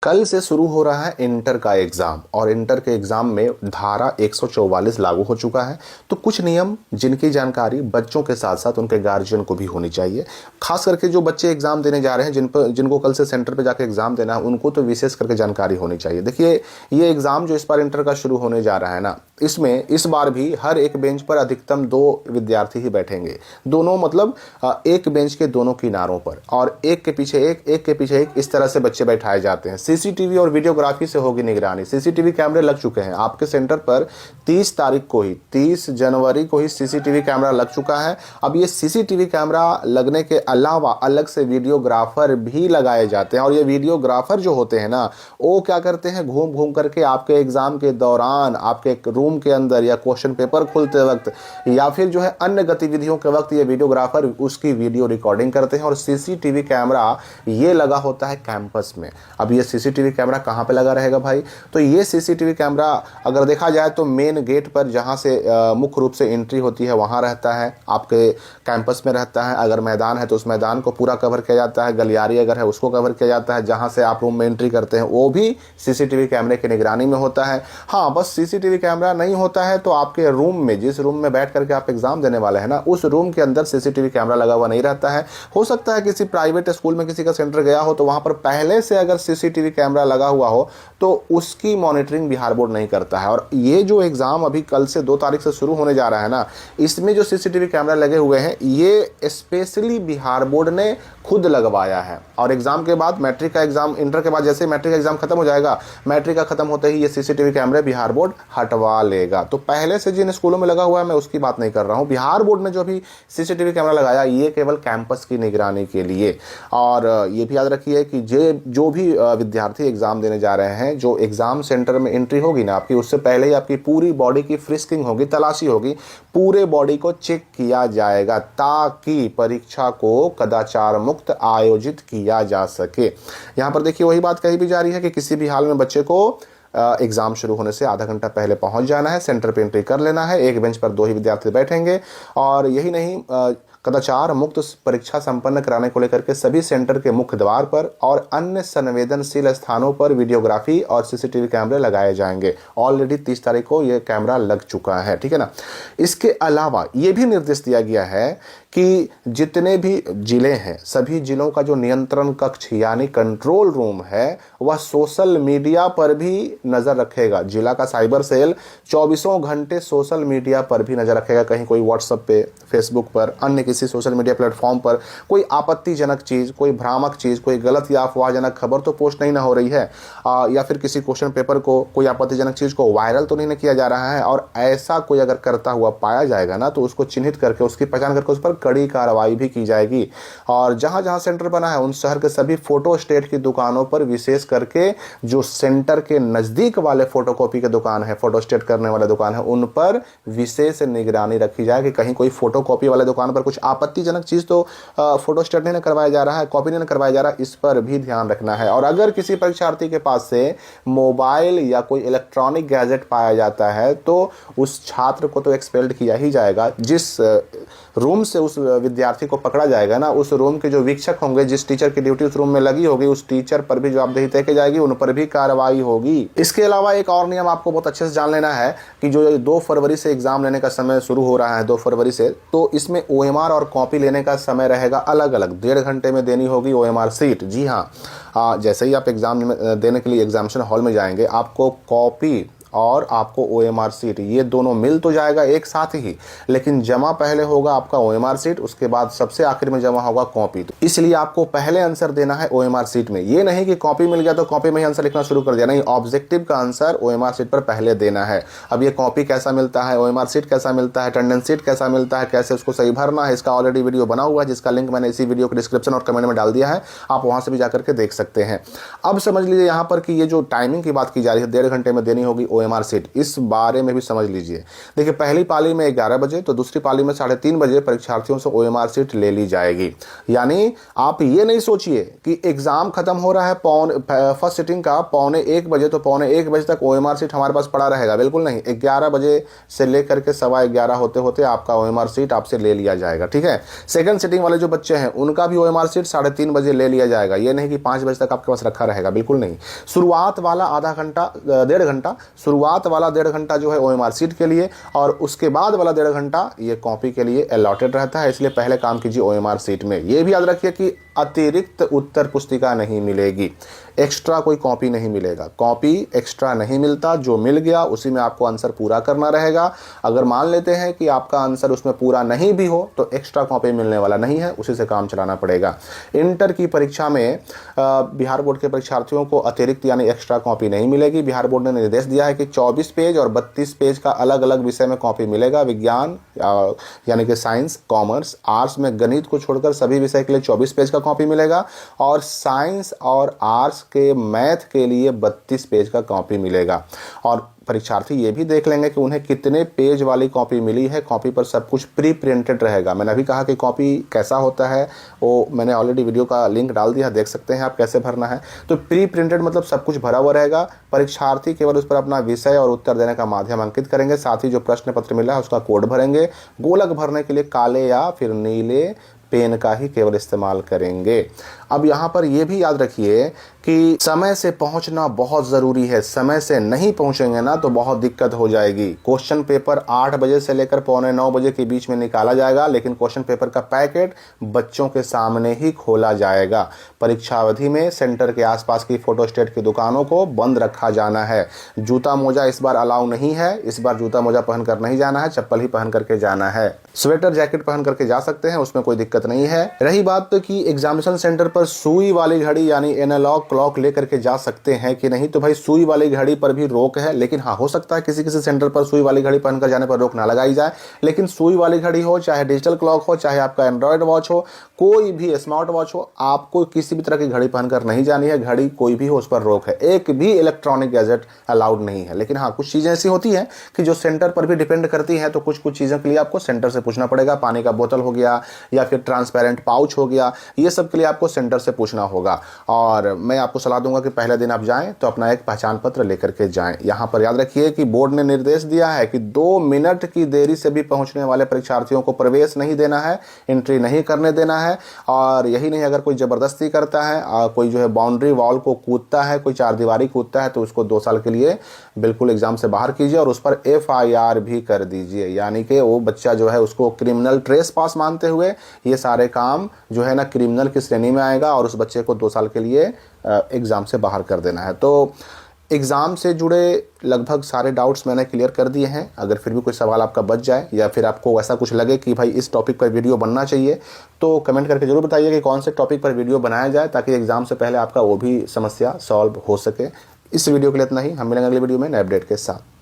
कल से शुरू हो रहा है इंटर का एग्ज़ाम और इंटर के एग्ज़ाम में धारा 144 लागू हो चुका है। तो कुछ नियम जिनकी जानकारी बच्चों के साथ साथ उनके गार्जियन को भी होनी चाहिए। खास करके जो बच्चे एग्ज़ाम देने जा रहे हैं जिनको कल से सेंटर पे जाकर एग्ज़ाम देना है उनको तो विशेष करके जानकारी होनी चाहिए। देखिए, ये एग्ज़ाम जो इस बार इंटर का शुरू होने जा रहा है ना, इसमें इस बार भी हर एक बेंच पर अधिकतम 2 विद्यार्थी ही बैठेंगे। दोनों मतलब एक बेंच के दोनों किनारों पर, और एक के पीछे एक इस तरह से बच्चे बैठाए जाते हैं। सीसीटीवी और वीडियोग्राफी से होगी निगरानी। सीसीटीवी कैमरे लग चुके हैं आपके सेंटर पर। 30 जनवरी को ही सीसीटीवी कैमरा लग चुका है। अब ये सीसीटीवी कैमरा लगने के अलावा अलग से वीडियोग्राफर भी लगाए जाते हैं, और ये वीडियोग्राफर जो होते हैं ना, वो क्या करते हैं, घूम घूम करके आपके एग्जाम के दौरान आपके रूम के अंदर या क्वेश्चन पेपर खुलते वक्त या फिर जो है अन्य गतिविधियों के वक्त ये वीडियोग्राफर उसकी वीडियो रिकॉर्डिंग करते हैं। और सीसीटीवी कैमरा ये लगा होता है कैंपस में। अब ये सीसीटीवी कैमरा कहाँ पे लगा रहेगा भाई? तो ये सीसीटीवी कैमरा अगर देखा जाए तो मेन गेट पर जहाँ से मुख्य रूप से एंट्री होती है वहाँ रहता है, आपके कैंपस में रहता है। अगर मैदान है तो उस मैदान को पूरा कवर किया जाता है, गलियारी अगर है उसको कवर किया जाता है, जहाँ से आप रूम में एंट्री करते हैं वो भी सीसीटीवी कैमरे की निगरानी में होता है। हाँ, बस सीसीटीवी कैमरा नहीं होता है तो आपके रूम में, जिस रूम में बैठ करके आप एग्जाम देने वाले हैं ना, उस रूम के अंदर सीसीटीवी कैमरा लगा हुआ नहीं रहता है। हो सकता है किसी प्राइवेट स्कूल में किसी का सेंटर गया हो तो वहाँ पर पहले से अगर सीसीटीवी कैमरा लगा हुआ हो तो उसकी मॉनिटरिंग बिहार बोर्ड नहीं करता है। और ये जो एग्जाम अभी कल से 2 तारीख से शुरू होने जा रहा है ना, इसमें जो सीसीटीवी कैमरा लगे हुए हैं ये स्पेशली बिहार बोर्ड ने खुद लगवाया है। और एग्जाम के बाद मैट्रिक का एग्जाम, इंटर के बाद जैसे मैट्रिक का एग्जाम खत्म हो जाएगा, मैट्रिक का खत्म होते ही ये सीसीटीवी कैमरे बिहार बोर्ड हटवा लेगा। तो पहले से जिन स्कूलों में लगा हुआ है मैं उसकी बात नहीं कर रहा हूँ। बिहार बोर्ड ने जो भी सीसीटीवी कैमरा लगाया ये केवल कैंपस की निगरानी के लिए। और ये भी याद रखिए कि जो भी विद्यार्थी एग्जाम देने जा रहे हैं, जो एग्जाम सेंटर में एंट्री होगी ना आपकी, उससे पहले ही आपकी पूरी बॉडी की फ्रिस्किंग होगी, तलाशी होगी, पूरे बॉडी को चेक किया जाएगा ताकि परीक्षा को कदाचार मुक्त आयोजित किया जा सके। यहाँ पर देखिए वही बात कही भी जा रही है कि किसी भी हाल में बच्चे को एग्जाम शुरू होने से आधा घंटा पहले पहुंच जाना है, सेंटर पे एंट्री कर लेना है। एक बेंच पर 2 ही विद्यार्थी बैठेंगे। और यही नहीं, कदाचार मुक्त परीक्षा संपन्न कराने को लेकर के सभी सेंटर के मुख्य द्वार पर और अन्य संवेदनशील स्थानों पर वीडियोग्राफी और सीसीटीवी कैमरे लगाए जाएंगे। ऑलरेडी 30 तारीख को यह कैमरा लग चुका है, ठीक है ना। इसके अलावा यह भी निर्देश दिया गया है कि जितने भी जिले हैं, सभी जिलों का जो नियंत्रण कक्ष यानी कंट्रोल रूम है, वह सोशल मीडिया पर भी नजर रखेगा। जिला का साइबर सेल 24 घंटे सोशल मीडिया पर भी नजर रखेगा। कहीं कोई व्हाट्सएप पे, फेसबुक पर, अन्य किसी सोशल मीडिया प्लेटफॉर्म पर कोई आपत्तिजनक चीज, कोई भ्रामक चीज, कोई गलत या अफवाहजनक खबर तो पोस्ट नहीं ना हो रही है, या फिर किसी क्वेश्चन पेपर को, कोई आपत्तिजनक चीज को वायरल तो नहीं ना किया जा रहा है। और ऐसा कोई अगर करता हुआ पाया जाएगा ना, तो उसको चिन्हित करके, उसकी पहचान करके उस पर कड़ी कार्रवाई भी की जाएगी। और जहां जहां सेंटर बना है उन शहर के सभी फोटो स्टेट की दुकानों पर, विशेष करके जो सेंटर के नजदीक वाले फोटोकॉपी के दुकान है, फोटो स्टेट करने वाले दुकान है, उन पर विशेष निगरानी रखी जाए कि कहीं कोई फोटोकॉपी वाले दुकान पर कुछ आपत्तिजनक चीज तो फोटो स्टेट नहीं करवाया जा रहा है, कॉपी नहीं करवाया जा रहा है, इस पर भी ध्यान रखना है। और अगर किसी परीक्षार्थी के पास से मोबाइल या कोई इलेक्ट्रॉनिक गैजेट पाया जाता है तो उस छात्र को तो एक्सपेल्ड किया ही जाएगा। जिस रूम से उस विद्यार्थी को पकड़ा जाएगा ना, उस रूम के जो वीक्षक होंगे, जिस टीचर की ड्यूटी उस रूम में लगी होगी, उस टीचर पर भी जवाबदेही तय की जाएगी, उन पर भी कार्रवाई होगी। इसके अलावा एक और नियम आपको बहुत अच्छे से जान लेना है कि जो 2 फरवरी से एग्जाम लेने का समय शुरू हो रहा है, 2 फरवरी से, तो इसमें OMR और कॉपी लेने का समय रहेगा अलग अलग। 1.5 घंटे में देनी होगी OMR सीट। जी हाँ, जैसे ही आप एग्जाम देने के लिए एग्जामिनेशन हॉल में जाएंगे, आपको कॉपी और आपको OMR सीट ये दोनों मिल तो जाएगा एक साथ ही, लेकिन जमा पहले होगा आपका OMR सीट, उसके बाद सबसे आखिर में जमा होगा कॉपी। तो इसलिए आपको पहले आंसर देना है OMR सीट में। ये नहीं कि कॉपी मिल गया तो कॉपी में ही आंसर लिखना शुरू कर दिया, नहीं, ऑब्जेक्टिव का आंसर OMR सीट पर पहले देना है। अब ये कॉपी कैसा मिलता है, OMR सीट कैसा मिलता है, अटेंडेंस सीट कैसा मिलता है, कैसे उसको सही भरना है, इसका ऑलरेडी वीडियो बना हुआ है, जिसका लिंक मैंने इसी वीडियो के डिस्क्रिप्शन और कमेंट में डाल दिया है, आप वहां से भी जाकर के देख सकते हैं। अब समझ लीजिए यहाँ पर कि ये जो टाइमिंग की बात की जा रही है, 1.5 घंटे में देनी होगी OMR सीट, इस बारे में भी समझ लीजिए। देखिए, पहली पाली में 11 बजे तो दूसरी पाली में 3:30 बजे परीक्षार्थियों से OMR सीट ले ली जाएगी। यानी आप ये नहीं सोचिए कि एग्जाम खत्म हो रहा है फर्स्ट सिटिंग का 12:45 तो 12:45 तक OMR सीट हमारे पास पड़ा रहेगा, बिल्कुल नहीं। 11 बजे से लेकर के 11:15 होते होते आपका OMR सीट आपसे ले लिया जाएगा, ठीक है। सेकंड सिटिंग वाले जो बच्चे हैं उनका भी OMR सीट 3:30 बजे ले लिया जाएगा। ये नहीं कि 5 बजे तक आपके पास रखा रहेगा, बिल्कुल नहीं। शुरुआत वाला आधा घंटा 1.5 घंटा, शुरुआत वाला 1.5 घंटा जो है OMR सीट के लिए, और उसके बाद वाला 1.5 घंटा ये कॉपी के लिए अलॉटेड रहता है। इसलिए पहले काम कीजिए OMR सीट में। ये भी याद रखिए कि अतिरिक्त उत्तर पुस्तिका नहीं मिलेगी, एक्स्ट्रा कोई कॉपी नहीं मिलेगा, कॉपी एक्स्ट्रा नहीं मिलता। जो मिल गया उसी में आपको आंसर पूरा करना रहेगा। अगर मान लेते हैं कि आपका आंसर उसमें पूरा नहीं भी हो तो एक्स्ट्रा कॉपी मिलने वाला नहीं है, उसी से काम चलाना पड़ेगा। इंटर की परीक्षा में बिहार बोर्ड के परीक्षार्थियों को अतिरिक्त यानी एक्स्ट्रा कॉपी नहीं मिलेगी। बिहार बोर्ड ने निर्देश दिया है कि 24 पेज और 32 पेज का अलग अलग विषय में कॉपी मिलेगा। विज्ञान यानी कि साइंस, कॉमर्स, आर्ट्स में गणित को छोड़कर सभी विषय के लिए 24 पेज का कॉपी मिलेगा, और साइंस और आर्ट्स के मैथ के लिए 32 पेज का कॉपी मिलेगा। और परीक्षार्थी ये भी देख लेंगे कि उन्हें कितने पेज वाली कॉपी मिली है। कॉपी पर सब कुछ प्री प्रिंटेड रहेगा। मैंने अभी कहा कि कॉपी कैसा होता है, वो मैंने ऑलरेडी वीडियो का लिंक डाल दिया, देख सकते हैं आप कैसे भरना है। तो प्री प्रिंटेड मतलब सब कुछ भरा हुआ रहेगा। परीक्षार्थी केवल उस पर अपना विषय और उत्तर देने का माध्यम अंकित करेंगे, साथ ही जो प्रश्न पत्र मिला है उसका कोड भरेंगे। गोलक भरने के लिए काले या फिर नीले पेन का ही केवल इस्तेमाल करेंगे। अब यहाँ पर यह भी याद रखिए कि समय से पहुंचना बहुत ज़रूरी है। समय से नहीं पहुंचेंगे ना तो बहुत दिक्कत हो जाएगी। क्वेश्चन पेपर 8 बजे से लेकर 8:45 बजे के बीच में निकाला जाएगा, लेकिन क्वेश्चन पेपर का पैकेट बच्चों के सामने ही खोला जाएगा। परीक्षा अवधि में सेंटर के आसपास की फोटोस्टेट की दुकानों को बंद रखा जाना है। जूता मोजा इस बार अलाउ नहीं है, इस बार जूता मोजा पहन कर नहीं जाना है, चप्पल ही पहन करके जाना है। स्वेटर जैकेट पहन करके जा सकते हैं, उसमें कोई दिक्कत नहीं है। रही बात तो कि एग्जामिनेशन सेंटर पर सुई वाली घड़ी यानी एनालॉग क्लॉक लेकर के जा सकते हैं कि नहीं, तो भाई सुई वाली घड़ी पर भी रोक है। लेकिन हाँ, हो सकता है किसी किसी सेंटर पर सुई वाली घड़ी पहनकर जाने पर रोक ना लगाई जाए, लेकिन सुई वाली घड़ी हो, चाहे डिजिटल क्लॉक हो, चाहे आपका एंड्रॉयड वॉच हो, कोई भी स्मार्ट वॉच हो, आपको किसी भी तरह की घड़ी पहनकर नहीं जानी है। घड़ी कोई भी हो उस पर रोक है। एक भी इलेक्ट्रॉनिक गैजेट अलाउड नहीं है। लेकिन हाँ, कुछ चीजें ऐसी होती हैं कि जो सेंटर पर भी डिपेंड करती हैं, तो कुछ कुछ चीजों के लिए आपको सेंटर से पूछना पड़ेगा। पानी का बोतल हो गया या फिर ट्रांसपेरेंट पाउच हो गया, ये सब के लिए आपको सेंटर से पूछना होगा। और मैं आपको सलाह दूंगा कि पहले दिन आप जाएं तो अपना एक पहचान पत्र लेकर के जाएं। यहां पर याद रखिए कि बोर्ड ने निर्देश दिया है कि 2 मिनट की देरी से भी पहुंचने वाले परीक्षार्थियों को प्रवेश नहीं देना है, एंट्री नहीं करने देना है। और यही नहीं, अगर कोई जबरदस्ती करता है, कोई जो है बाउंड्री वॉल को कूदता है, कोई चारदीवारी कूदता है, तो उसको 2 साल के लिए बिल्कुल एग्जाम से बाहर कीजिए और उस पर FIR भी कर दीजिए। यानी कि वो बच्चा जो है उसको क्रिमिनल ट्रेस पास मानते हुए ये सारे काम जो है ना क्रिमिनल की श्रेणी में आएगा और उस बच्चे को 2 साल के लिए एग्जाम से बाहर कर देना है। तो एग्ज़ाम से जुड़े लगभग सारे डाउट्स मैंने क्लियर कर दिए हैं। अगर फिर भी कोई सवाल आपका बच जाए या फिर आपको ऐसा कुछ लगे कि भाई इस टॉपिक पर वीडियो बनना चाहिए, तो कमेंट करके जरूर बताइए कि कौन से टॉपिक पर वीडियो बनाया जाए, ताकि एग्ज़ाम से पहले आपका वो भी समस्या सॉल्व हो सके। इस वीडियो के लिए इतना ही। हम मिलेंगे अगले वीडियो में नए अपडेट के साथ।